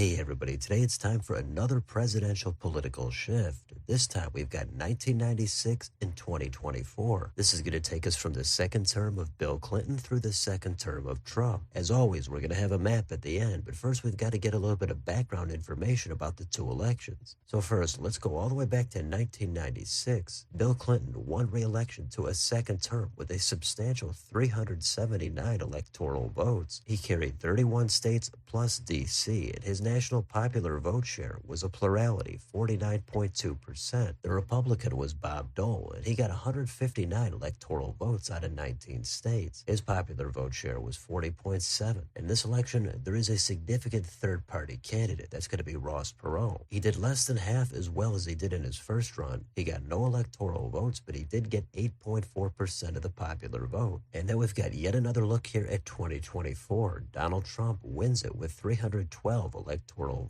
Hey everybody, today it's time for another presidential political shift. This time we've got 1996 and 2024. This is going to take us from the second term of Bill Clinton through the second term of Trump. As always, we're going to have a map at the end, but first we've got to get a little bit of background information about the two elections. So first, let's go all the way back to 1996. Bill Clinton won re-election to a second term with a substantial 379 electoral votes. He carried 31 states plus D.C., and his national popular vote share was a plurality, 49.2%. The Republican was Bob Dole, and he got 159 electoral votes out of 19 states. His popular vote share was 40.7. In this election, there is a significant third-party candidate. That's going to be Ross Perot. He did less than half as well as he did in his first run. He got no electoral votes, but he did get 8.4% of the popular vote. And then we've got yet another look here at 2024. Donald Trump wins it with 312 electoral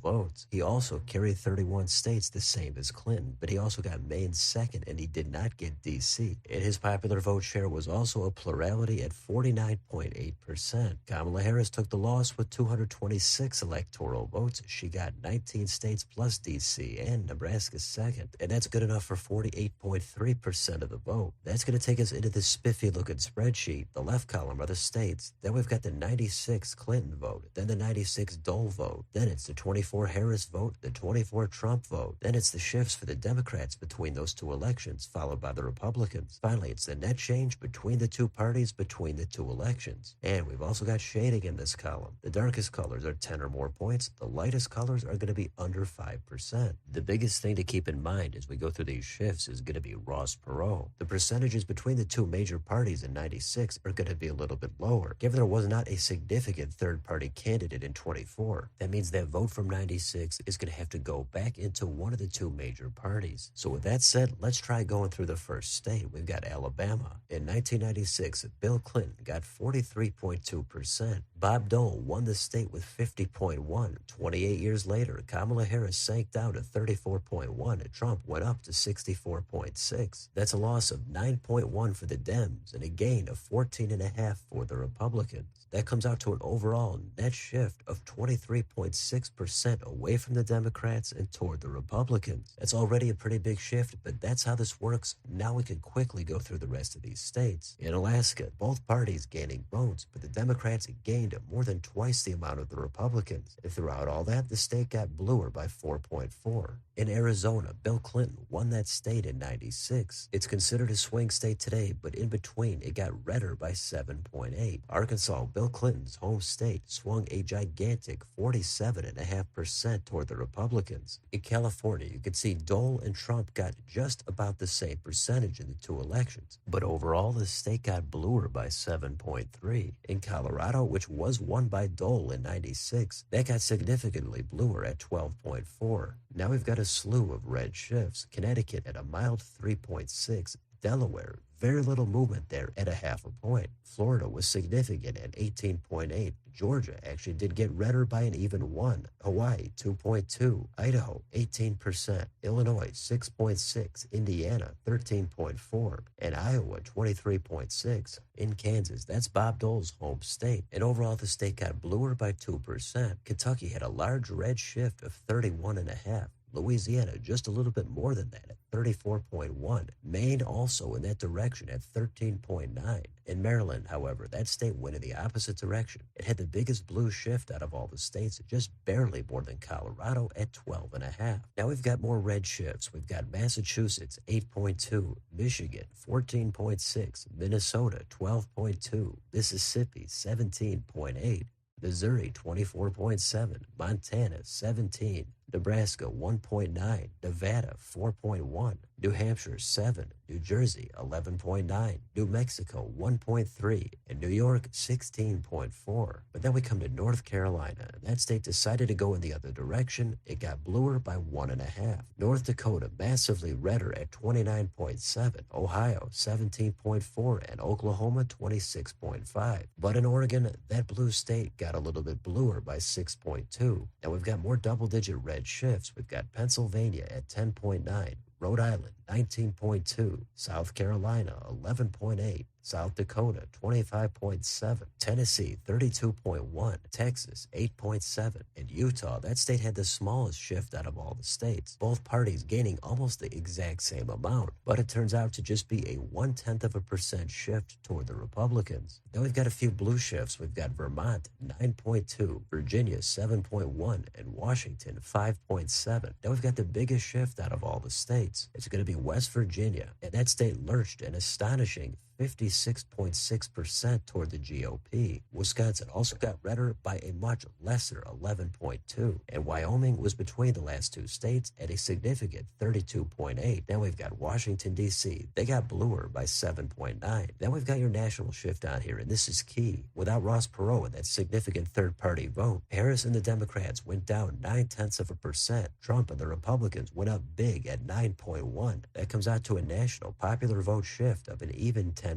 votes. He also carried 31 states, the same as Clinton, but he also got Maine second, and he did not get D.C. And his popular vote share was also a plurality at 49.8%. Kamala Harris took the loss with 226 electoral votes. She got 19 states plus D.C. and Nebraska second, and that's good enough for 48.3% of the vote. That's going to take us into this spiffy-looking spreadsheet. The left column are the states. Then we've got the 96 Clinton vote, then the 96 Dole vote, then it's the 24 Harris vote, the 24 Trump vote, then it's the shifts for the Democrats between those two elections, followed by the Republicans. Finally, it's the net change between the two parties between the two elections. And we've also got shading in this column. The darkest colors are 10 or more points. The lightest colors are going to be under 5%. The biggest thing to keep in mind as we go through these shifts is going to be Ross Perot. The percentages between the two major parties in 96 are going to be a little bit lower. Given there was not a significant third-party candidate in 24, that means that vote from 96 is going to have to go back into one of the two major parties. So with that said, let's try going through the first state. We've got Alabama. In 1996, Bill Clinton got 43.2%. Bob Dole won the state with 50.1. 28 years later, Kamala Harris sank down to 34.1 and Trump went up to 64.6. That's a loss of 9.1 for the Dems and a gain of 14.5 for the Republicans. That comes out to an overall net shift of 23.6% away from the Democrats and toward the Republicans. That's already a pretty big shift, but that's how this works. Now we can quickly go through the rest of these states. In Alaska, both parties gaining votes, but the Democrats gained more than twice the amount of the Republicans. And throughout all that, the state got bluer by 4.4. In Arizona, Bill Clinton won that state in 96. It's considered a swing state today, but in between, it got redder by 7.8. Arkansas, Bill Clinton's home state, swung a gigantic 47.5% toward the Republicans. In California, you could see Dole and Trump got just about the same percentage in the two elections, but overall, the state got bluer by 7.3. In Colorado, which was won by Dole in 96, that got significantly bluer at 12.4. Now we've got a slew of red shifts. Connecticut at a mild 3.6. Delaware, very little movement there at a half a point. Florida was significant at 18.8. Georgia actually did get redder by an even 1. Hawaii, 2.2. Idaho, 18%. Illinois, 6.6. Indiana, 13.4. And Iowa, 23.6. In Kansas, that's Bob Dole's home state. And overall, the state got bluer by 2%. Kentucky had a large red shift of 31.5. Louisiana, just a little bit more than that at 34.1. Maine also in that direction at 13.9. In Maryland, however, that state went in the opposite direction. It had the biggest blue shift out of all the states, just barely more than Colorado at 12.5. Now we've got more red shifts. We've got Massachusetts, 8.2. Michigan, 14.6. Minnesota, 12.2. Mississippi, 17.8. Missouri, 24.7. Montana, 17. Nebraska, 1.9. Nevada, 4.1. New Hampshire, 7. New Jersey, 11.9. New Mexico, 1.3. And New York, 16.4. But then we come to North Carolina, and that state decided to go in the other direction. It got bluer by 1.5. North Dakota, massively redder at 29.7. Ohio, 17.4. And Oklahoma, 26.5. But in Oregon, that blue state got a little bit bluer by 6.2. Now we've got more double-digit red shifts. We've got Pennsylvania at 10.9. Rhode Island, 19.2, South Carolina, 11.8, South Dakota 25.7, Tennessee 32.1, Texas 8.7, and Utah, that state had the smallest shift out of all the states. Both parties gaining almost the exact same amount, but it turns out to just be a 1/10% shift toward the Republicans. Now we've got a few blue shifts. We've got Vermont 9.2, Virginia 7.1, and Washington 5.7. Now we've got the biggest shift out of all the states. It's going to be West Virginia, and that state lurched an astonishing 56.6% toward the GOP. Wisconsin also got redder by a much lesser 11.2, and Wyoming was between the last two states at a significant 32.8. Now we've got Washington, D.C. They got bluer by 7.9. Then we've got your national shift on here, and this is key. Without Ross Perot and that significant third-party vote, Harris and the Democrats went down 0.9%. Trump and the Republicans went up big at 9.1. That comes out to a national popular vote shift of an even 10%.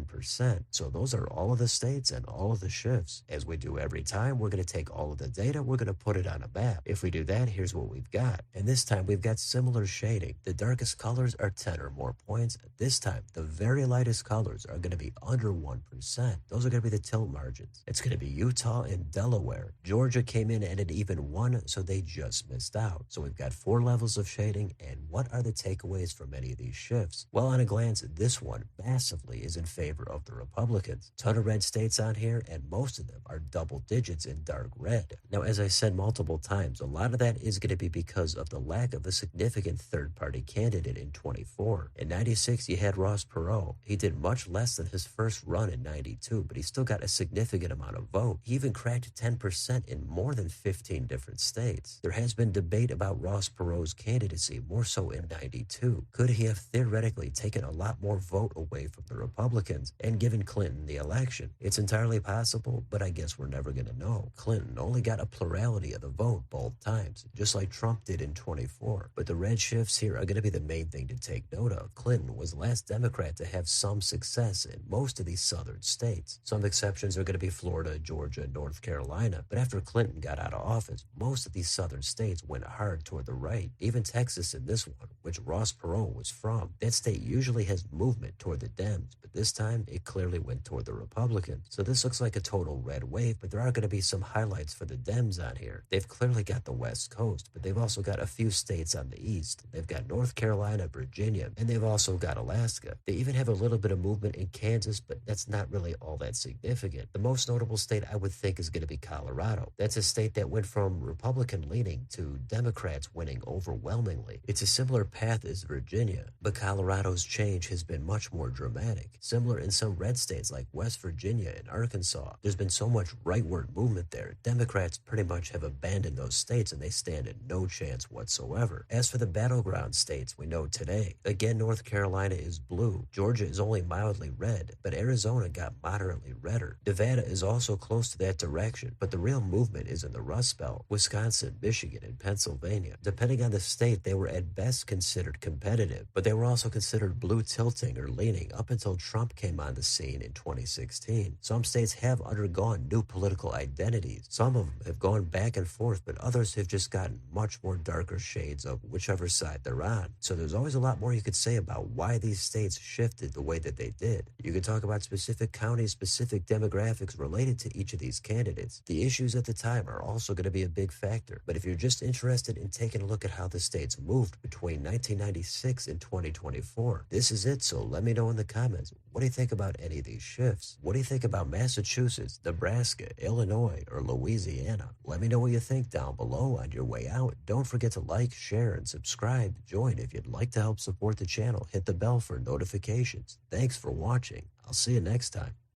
So those are all of the states and all of the shifts. As we do every time, we're going to take all of the data, we're going to put it on a map. If we do that, here's what we've got. And this time we've got similar shading. The darkest colors are 10 or more points. This time, the very lightest colors are going to be under 1%. Those are going to be the tilt margins. It's going to be Utah and Delaware. Georgia came in at an even 1, so they just missed out. So we've got 4 levels of shading, and what are the takeaways from any of these shifts? Well, on a glance, this one massively is in favor of the Republicans. Ton of red states on here, and most of them are double digits in dark red. Now, as I said multiple times, a lot of that is going to be because of the lack of a significant third-party candidate in 24. In 96, you had Ross Perot. He did much less than his first run in 92, but he still got a significant amount of vote. He even cracked 10% in more than 15 different states. There has been debate about Ross Perot's candidacy, more so in 92. Could he have theoretically taken a lot more vote away from the Republicans and given Clinton the election? It's entirely possible, but I guess we're never going to know. Clinton only got a plurality of the vote both times, just like Trump did in 24. But the red shifts here are going to be the main thing to take note of. Clinton was the last Democrat to have some success in most of these southern states. Some exceptions are going to be Florida, Georgia, North Carolina. But after Clinton got out of office, most of these southern states went hard toward the right. Even Texas in this one, which Ross Perot was from. That state usually has movement toward the Dems, but this time it clearly went toward the Republicans. So this looks like a total red wave, but there are going to be some highlights for the Dems on here. They've clearly got the West Coast, but they've also got a few states on the East. They've got North Carolina, Virginia, and they've also got Alaska. They even have a little bit of movement in Kansas, but that's not really all that significant. The most notable state I would think is going to be Colorado. That's a state that went from Republican leaning to Democrats winning overwhelmingly. It's a similar path as Virginia, but Colorado's change has been much more dramatic. Similar in some red states like West Virginia and Arkansas. There's been so much rightward movement there. Democrats pretty much have abandoned those states and they stand in no chance whatsoever. As for the battleground states we know today, again, North Carolina is blue. Georgia is only mildly red, but Arizona got moderately redder. Nevada is also close to that direction, but the real movement is in the Rust Belt. Wisconsin, Michigan, and Pennsylvania. Depending on the state, they were at best considered competitive, but they were also considered blue tilting or leaning up until Trump came on the scene in 2016. Some states have undergone new political identities. Some of them have gone back and forth, but others have just gotten much more darker shades of whichever side they're on. So there's always a lot more you could say about why these states shifted the way that they did. You could talk about specific counties, specific demographics related to each of these candidates. The issues at the time are also going to be a big factor. But if you're just interested in taking a look at how the states moved between 1996 and 2024, this is it. So let me know in the comments. What do you think about any of these shifts? What do you think about Massachusetts, Nebraska, Illinois, or Louisiana? Let me know what you think down below on your way out. Don't forget to like, share, and subscribe. Join if you'd like to help support the channel. Hit the bell for notifications. Thanks for watching. I'll see you next time.